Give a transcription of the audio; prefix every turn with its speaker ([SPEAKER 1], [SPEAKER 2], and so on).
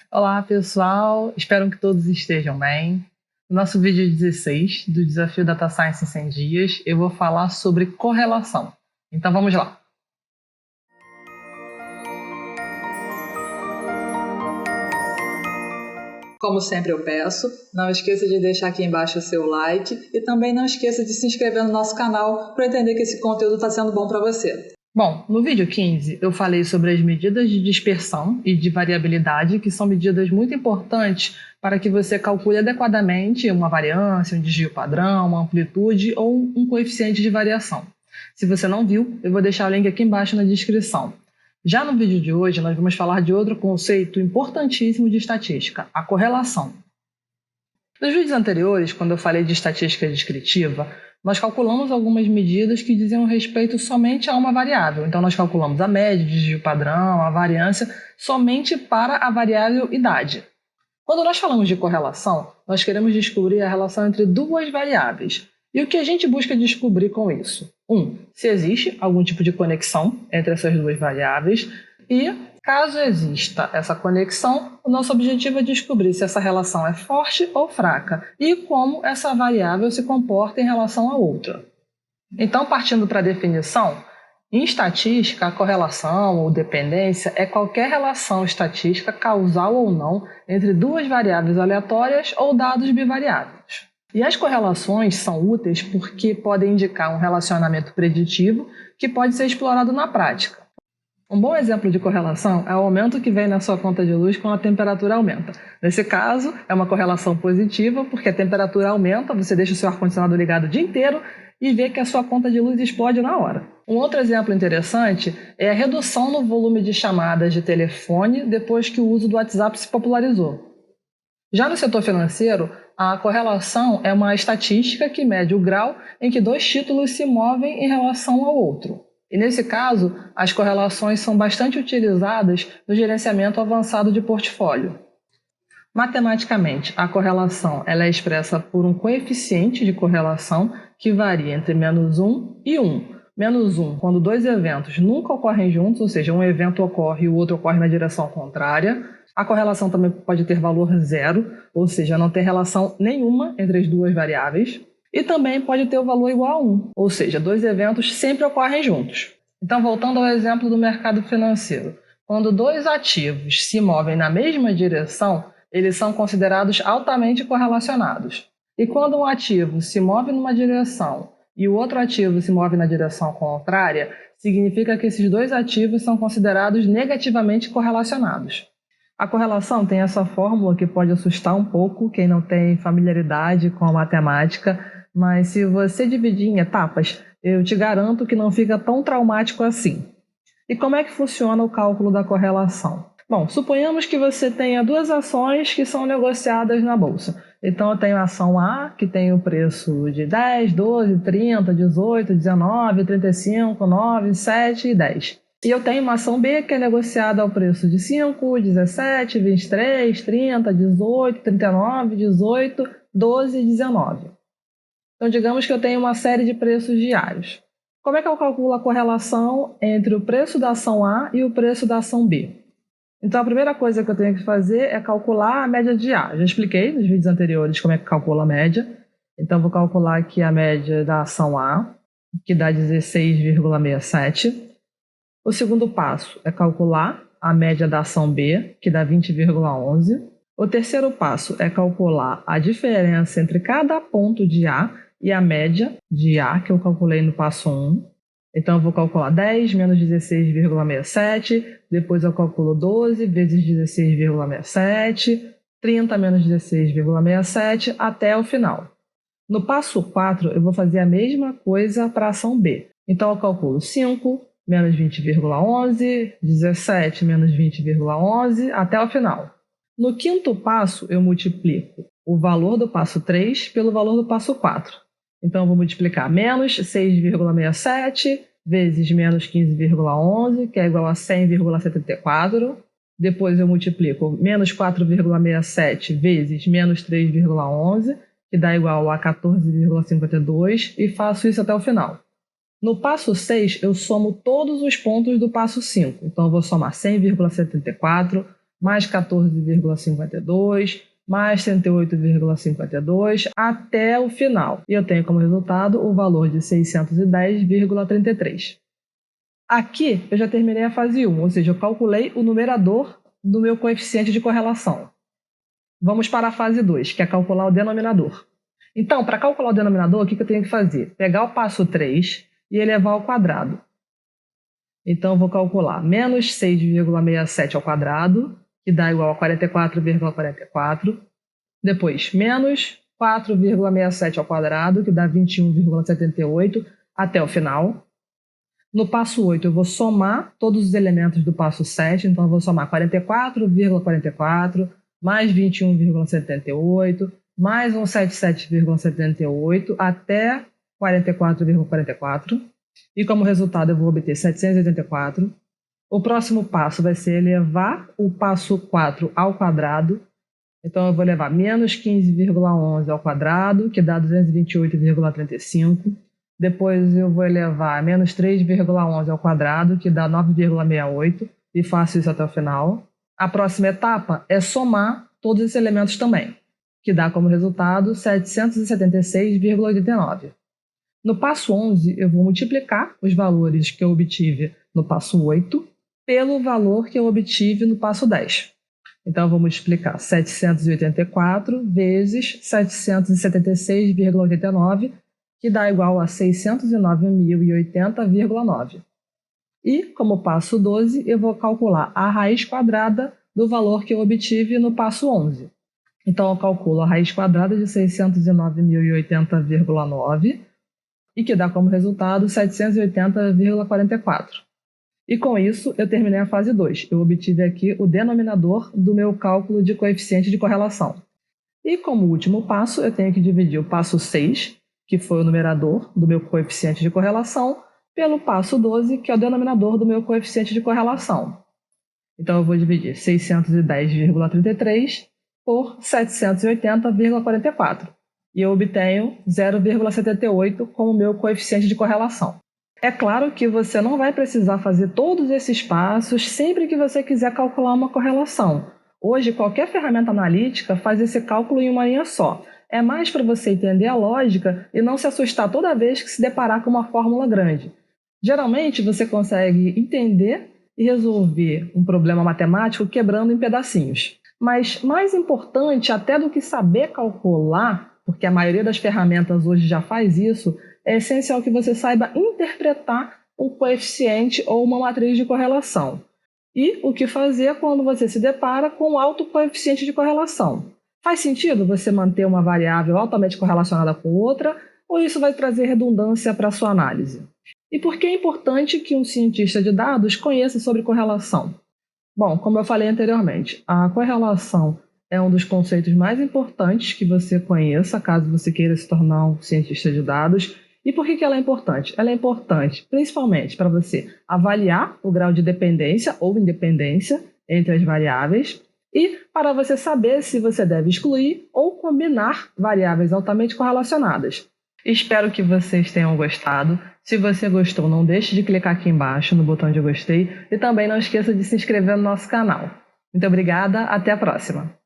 [SPEAKER 1] Olá, pessoal! Espero que todos estejam bem. No nosso vídeo 16 do Desafio Data Science em 100 dias, eu vou falar sobre correlação. Então vamos lá! Como sempre eu peço, não esqueça de deixar aqui embaixo o seu like e também não esqueça de se inscrever no nosso canal para entender que esse conteúdo está sendo bom para você. Bom, no vídeo 15 eu falei sobre as medidas de dispersão e de variabilidade, que são medidas muito importantes para que você calcule adequadamente uma variância, um desvio padrão, uma amplitude ou um coeficiente de variação. Se você não viu, eu vou deixar o link aqui embaixo na descrição. Já no vídeo de hoje, nós vamos falar de outro conceito importantíssimo de estatística, a correlação. Nos vídeos anteriores, quando eu falei de estatística descritiva, nós calculamos algumas medidas que diziam respeito somente a uma variável. Então, nós calculamos a média, o desvio padrão, a variância, somente para a variável idade. Quando nós falamos de correlação, nós queremos descobrir a relação entre duas variáveis. E o que a gente busca descobrir com isso? Se existe algum tipo de conexão entre essas duas variáveis e, caso exista essa conexão, o nosso objetivo é descobrir se essa relação é forte ou fraca e como essa variável se comporta em relação à outra. Então, partindo para a definição, em estatística, a correlação ou dependência é qualquer relação estatística, causal ou não, entre duas variáveis aleatórias ou dados bivariados. E as correlações são úteis porque podem indicar um relacionamento preditivo que pode ser explorado na prática. Um bom exemplo de correlação é o aumento que vem na sua conta de luz quando a temperatura aumenta. Nesse caso, é uma correlação positiva, porque a temperatura aumenta, você deixa o seu ar-condicionado ligado o dia inteiro e vê que a sua conta de luz explode na hora. Um outro exemplo interessante é a redução no volume de chamadas de telefone depois que o uso do WhatsApp se popularizou. Já no setor financeiro, a correlação é uma estatística que mede o grau em que dois títulos se movem em relação ao outro. E nesse caso, as correlações são bastante utilizadas no gerenciamento avançado de portfólio. Matematicamente, a correlação ela é expressa por um coeficiente de correlação que varia entre -1 e 1. -1 quando dois eventos nunca ocorrem juntos, ou seja, um evento ocorre e o outro ocorre na direção contrária. A correlação também pode ter valor 0, ou seja, não tem relação nenhuma entre as duas variáveis. E também pode ter o valor igual a 1, ou seja, dois eventos sempre ocorrem juntos. Então, voltando ao exemplo do mercado financeiro, quando dois ativos se movem na mesma direção, eles são considerados altamente correlacionados. E quando um ativo se move numa direção e o outro ativo se move na direção contrária, significa que esses dois ativos são considerados negativamente correlacionados. A correlação tem essa fórmula que pode assustar um pouco quem não tem familiaridade com a matemática, mas se você dividir em etapas, eu te garanto que não fica tão traumático assim. E como é que funciona o cálculo da correlação? Bom, suponhamos que você tenha duas ações que são negociadas na bolsa. Então eu tenho a ação A, que tem o preço de 10, 12, 30, 18, 19, 35, 9, 7 e 10. E eu tenho uma ação B que é negociada ao preço de 5, 17, 23, 30, 18, 39, 18, 12 e 19. Então, digamos que eu tenho uma série de preços diários. Como é que eu calculo a correlação entre o preço da ação A e o preço da ação B? Então, a primeira coisa que eu tenho que fazer é calcular a média de A. Já expliquei nos vídeos anteriores como é que calcula a média. Então, eu vou calcular aqui a média da ação A, que dá 16,67. O segundo passo é calcular a média da ação B, que dá 20,11. O terceiro passo é calcular a diferença entre cada ponto de A e a média de A, que eu calculei no passo 1. Então, eu vou calcular 10 menos 16,67, depois eu calculo 12 vezes 16,67, 30 menos 16,67, até o final. No passo 4, eu vou fazer a mesma coisa para a ação B. Então, eu calculo 5 menos 20,11, 17 menos 20,11, até o final. No quinto passo, eu multiplico o valor do passo 3 pelo valor do passo 4. Então, eu vou multiplicar menos 6,67 vezes menos 15,11, que é igual a 100,74. Depois, eu multiplico menos 4,67 vezes menos 3,11, que dá igual a 14,52, e faço isso até o final. No passo 6, eu somo todos os pontos do passo 5. Então, eu vou somar 100,74 mais 14,52, mais 38,52, até o final. E eu tenho como resultado o valor de 610,33. Aqui eu já terminei a fase 1, ou seja, eu calculei o numerador do meu coeficiente de correlação. Vamos para a fase 2, que é calcular o denominador. Então, para calcular o denominador, o que eu tenho que fazer? Pegar o passo 3 e elevar ao quadrado. Então, eu vou calcular menos 6,67 ao quadrado, que dá igual a 44,44. Depois, menos 4,67 ao quadrado, que dá 21,78, até o final. No passo 8, eu vou somar todos os elementos do passo 7, então eu vou somar 44,44, mais 21,78, mais um 77,78, até 44,44. E como resultado eu vou obter 784. O próximo passo vai ser elevar o passo 4 ao quadrado. Então eu vou levar menos 15,11 ao quadrado, que dá 228,35. Depois eu vou elevar menos 3,11 ao quadrado, que dá 9,68, e faço isso até o final. A próxima etapa é somar todos esses elementos também, que dá como resultado 776,89. No passo 11, eu vou multiplicar os valores que eu obtive no passo 8 pelo valor que eu obtive no passo 10. Então, eu vou multiplicar 784 vezes 776,89, que dá igual a 609.080,9. E, como passo 12, eu vou calcular a raiz quadrada do valor que eu obtive no passo 11. Então, eu calculo a raiz quadrada de 609.080,9, e que dá como resultado 780,44. E com isso, eu terminei a fase 2. Eu obtive aqui o denominador do meu cálculo de coeficiente de correlação. E como último passo, eu tenho que dividir o passo 6, que foi o numerador do meu coeficiente de correlação, pelo passo 12, que é o denominador do meu coeficiente de correlação. Então, eu vou dividir 610,33 por 780,44. E eu obtenho 0,78 como meu coeficiente de correlação. É claro que você não vai precisar fazer todos esses passos sempre que você quiser calcular uma correlação. Hoje, qualquer ferramenta analítica faz esse cálculo em uma linha só. É mais para você entender a lógica e não se assustar toda vez que se deparar com uma fórmula grande. Geralmente, você consegue entender e resolver um problema matemático quebrando em pedacinhos. Mas mais importante até do que saber calcular, porque a maioria das ferramentas hoje já faz isso, é essencial que você saiba interpretar um coeficiente ou uma matriz de correlação. E o que fazer quando você se depara com um alto coeficiente de correlação. Faz sentido você manter uma variável altamente correlacionada com outra, ou isso vai trazer redundância para a sua análise? E por que é importante que um cientista de dados conheça sobre correlação? Bom, como eu falei anteriormente, a correlação é um dos conceitos mais importantes que você conheça caso você queira se tornar um cientista de dados. E por que ela é importante? Ela é importante principalmente para você avaliar o grau de dependência ou independência entre as variáveis e para você saber se você deve excluir ou combinar variáveis altamente correlacionadas. Espero que vocês tenham gostado. Se você gostou, não deixe de clicar aqui embaixo no botão de gostei e também não esqueça de se inscrever no nosso canal. Muito obrigada, até a próxima!